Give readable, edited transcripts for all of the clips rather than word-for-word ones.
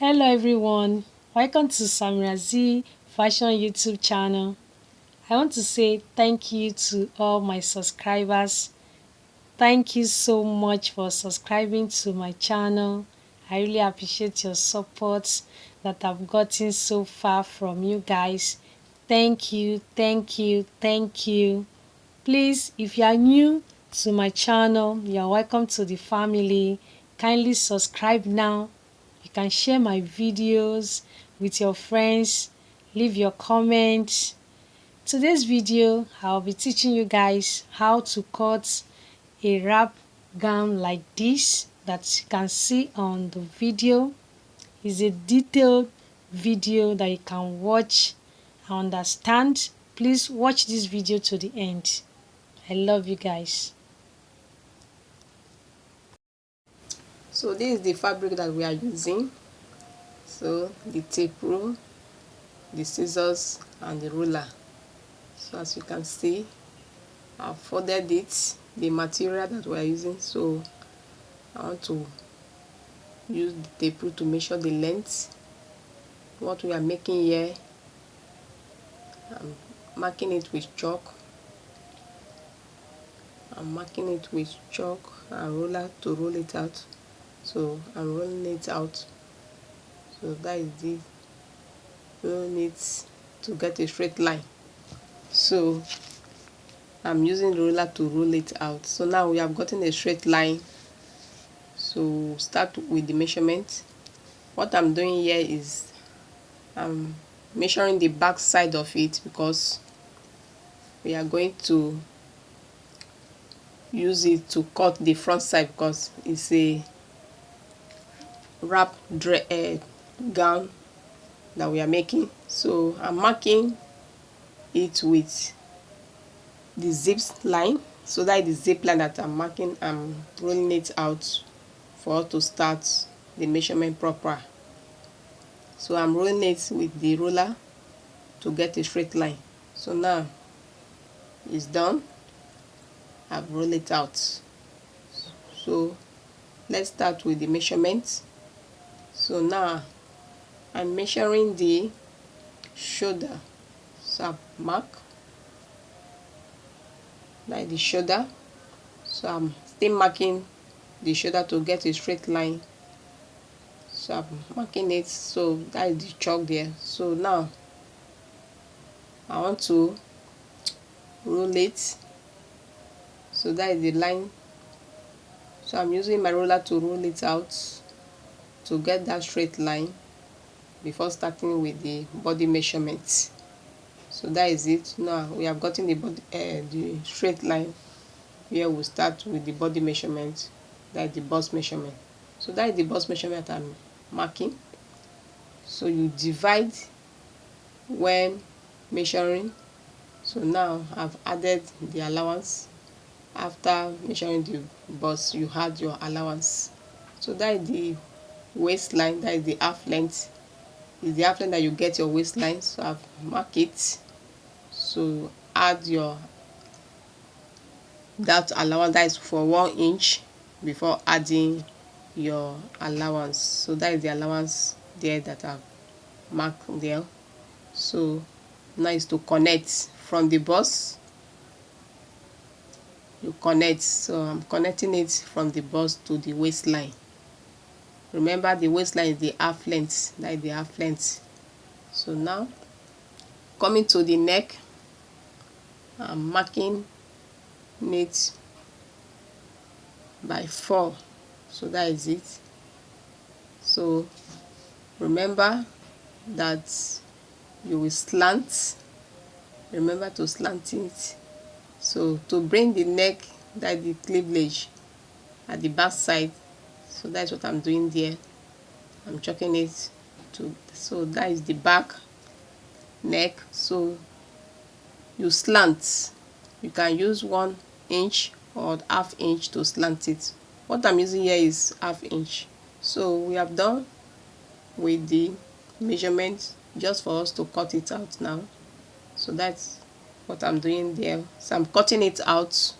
Hello everyone, welcome to Samira Z Fashion YouTube channel. I want to say thank you to all my subscribers. Thank you so much for subscribing to my channel. I really appreciate your support that I've gotten so far from you guys. Thank you, thank you, thank you. Please, if you are new to my channel, you are welcome to the family. Kindly subscribe now. You can share my videos with your friends, leave your comments. Today's video, I'll be teaching you guys how to cut a wrap gown like this that you can see on the video. It's a detailed video that you can watch and understand. Please watch this video to the end. I love you guys. So this is the fabric that we are using. So the tape rule, the scissors and the ruler. So as you can see, I've folded it, the material that we are using. So I want to use the tape rule to measure the length. What we are making here, I'm marking it with chalk. I'm marking it with chalk and ruler to roll it out. So I'm rolling it out. So that is the rolling it to get a straight line. So I'm using the ruler to roll it out. So now we have gotten a straight line. So start with the measurement. What I'm doing here is I'm measuring the back side of it because we are going to use it to cut the front side because it's a wrap gown that we are making. So I'm marking it with the zips line. So that is the zip line that I'm marking. I'm rolling it out for us to start the measurement proper. So I'm rolling it with the ruler to get a straight line. So now it's done. I've rolled it out. So let's start with the measurement. So now I'm measuring the shoulder. So I mark like the shoulder. So I'm still marking the shoulder to get a straight line. So I'm marking it. So that is the chalk there. So now I want to roll it. So that is the line. So I'm using my ruler to roll it out to get that straight line before starting with the body measurement. So that is it. Now we have gotten the straight line. Here we'll start with the body measurement, that is the bust measurement. So that is the bust measurement I'm marking. So you divide when measuring. So now I've added the allowance. After measuring the bust, you add your allowance. So that is the waistline, that is the half length. Is the half length that you get your waistline. So I've marked it. So add your that allowance, that is for 1 inch before adding your allowance. So that is the allowance there that I've marked there. So now is to connect from the bust. You connect. So I'm connecting it from the bust to the waistline. Remember the waistline is the half length, that is the half length. So now coming to the neck, I'm marking it by 4. So that is it. So remember that you will slant. Remember to slant it. So to bring the neck, that is the cleavage at the back side. So that's what I'm doing there. I'm chalking it to, so that is the back neck. So you slant. You can use 1 inch or half inch to slant it. What I'm using here is half inch. So we have done with the measurement, just for us to cut it out now. So that's what I'm doing there. So I'm cutting it out.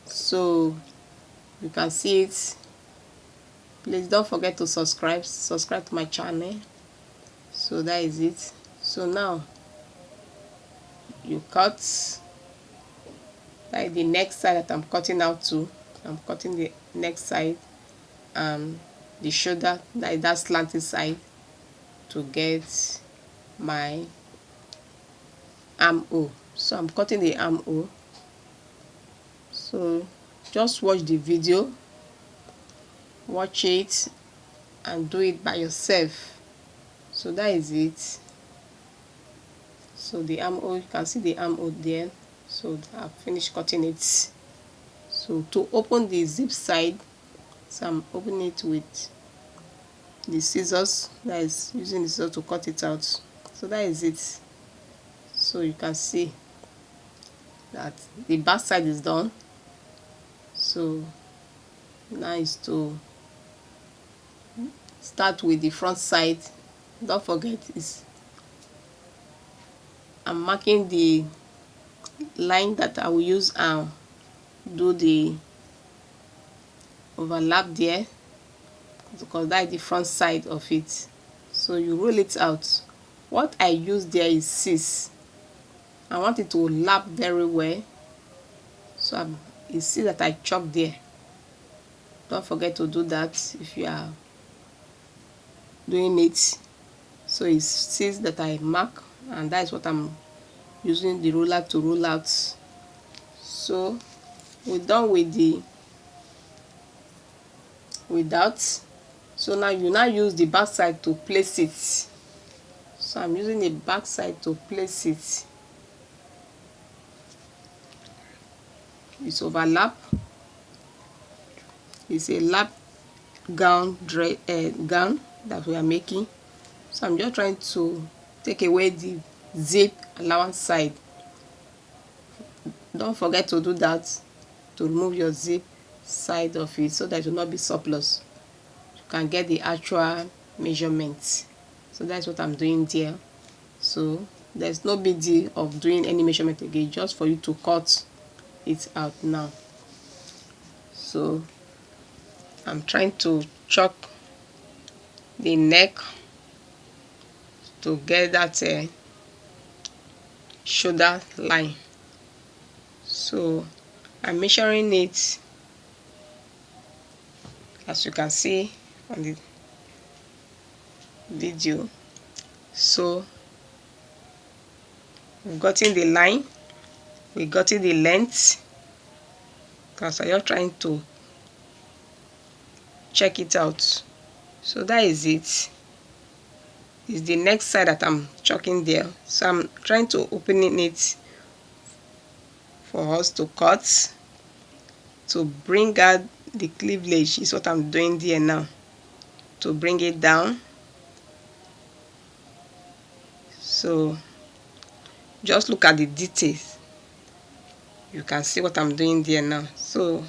So you can see it Please don't forget to subscribe to my channel. So that is it. So now you cut, like the next side that I'm cutting out to. I'm cutting the next side and the shoulder, that is that slanted side, to get my armhole. So I'm cutting the armhole. So just watch the video, watch it and do it by yourself. So that is it. So the armhole, you can see the armhole there. So I've finished cutting it. So to open the zip side, so I'm opening it with the scissors, that is using the scissors to cut it out. So that is it. So you can see that the back side is done. So now is to start with the front side. Don't forget, I'm marking the line that I will use and do the overlap there, because that is the front side of it. So you roll it out. What I use there is 6. I want it to lap very well. So you see that I chop there. Don't forget to do that if you are doing it. So it's 6 that I mark, and that is what I'm using the roller to roll out. So we're done with that. So now you use the back side to place it. So I'm using the back side to place it. It's overlap. It's a lap gown that we are making. So I'm just trying to take away the zip allowance side. Don't forget to do that, to remove your zip side of it, so that it will not be surplus. You can get the actual measurements. So that's what I'm doing there. So there's no big deal of doing any measurement again, just for you to cut it out now. So I'm trying to chalk the neck to get that shoulder line. So I'm measuring it, as you can see on the video. So we've gotten the line, we've gotten the length, because I'm just trying to check it out. So that is it. It's the next side that I'm chalking there. So I'm trying to open it for us to cut, to bring out the cleavage is what I'm doing there now, to bring it down. So just look at the details, you can see what I'm doing there now. So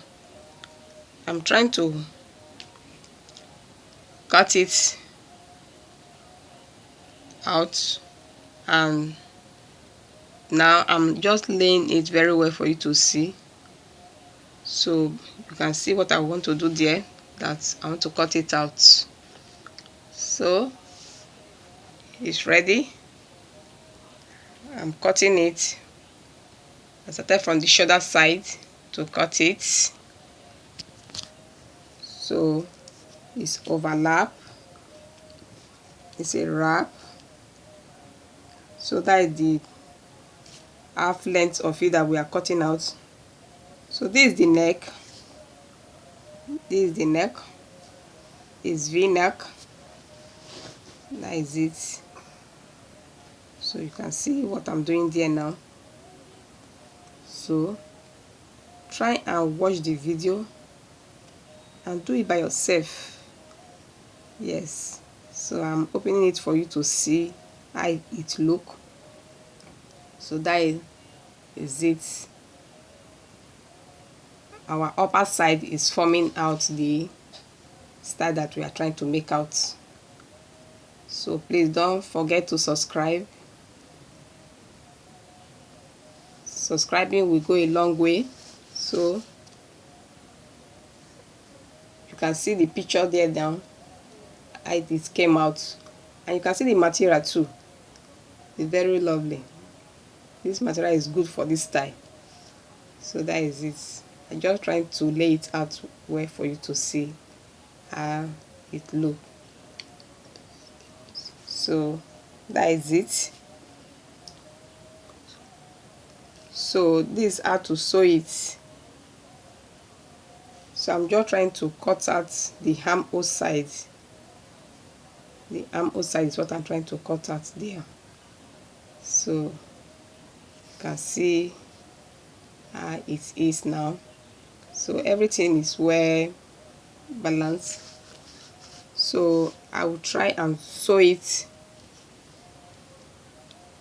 I'm trying to cut it out, and now I'm just laying it very well for you to see. So you can see what I want to do there, that I want to cut it out. So it's ready. I'm cutting it. I started from the shoulder side to cut it. So it's overlap, it's a wrap. So that is the half length of it that we are cutting out. So this is the neck, this is the neck, it's V-neck, that is it. So you can see what I'm doing there now. So try and watch the video and do it by yourself. Yes, so I'm opening it for you to see how it look. So that is it. Our upper side is forming out the style that we are trying to make out. So please don't forget to subscribe. Subscribing will go a long way. So you can see the picture there down, how it came out, and you can see the material too. It's very lovely. This material is good for this style. So that is it. I'm just trying to lay it out well for you to see how it look. So that is it. So this is how to sew it. So I'm just trying to cut out the armhole side. The armhole side is what I'm trying to cut out there. So you can see how it is now. So everything is well balanced. So I will try and sew it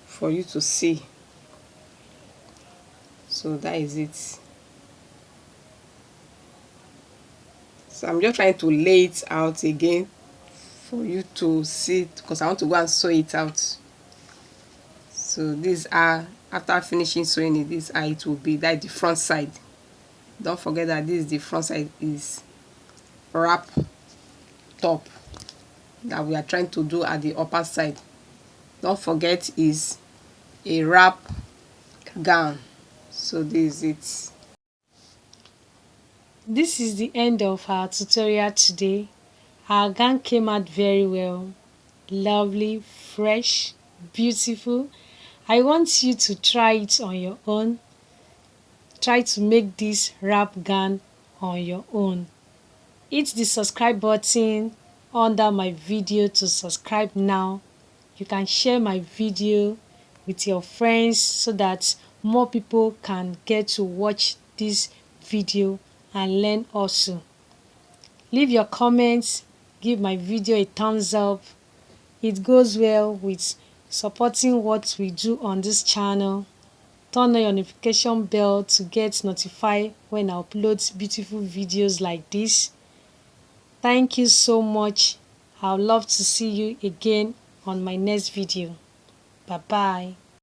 for you to see. So that is it. So I'm just trying to lay it out again for you to see it, because I want to go and sew it out. So these are, after finishing sewing it, this is how it will be. That's the front side. Don't forget that this is the front side, is wrap top that we are trying to do at the upper side. Don't forget is a wrap gown. So this is it. This is the end of our tutorial today. Our gown came out very well. Lovely, fresh, beautiful. I want you to try it on your own. Try to make this wrap gown on your own. Hit the subscribe button under my video to subscribe now. You can share my video with your friends so that more people can get to watch this video and learn also. Leave your comments, give my video a thumbs up. It goes well with supporting what we do on this channel. Turn on your notification bell to get notified when I upload beautiful videos like this. Thank you so much. I would love to see you again on my next video. Bye bye.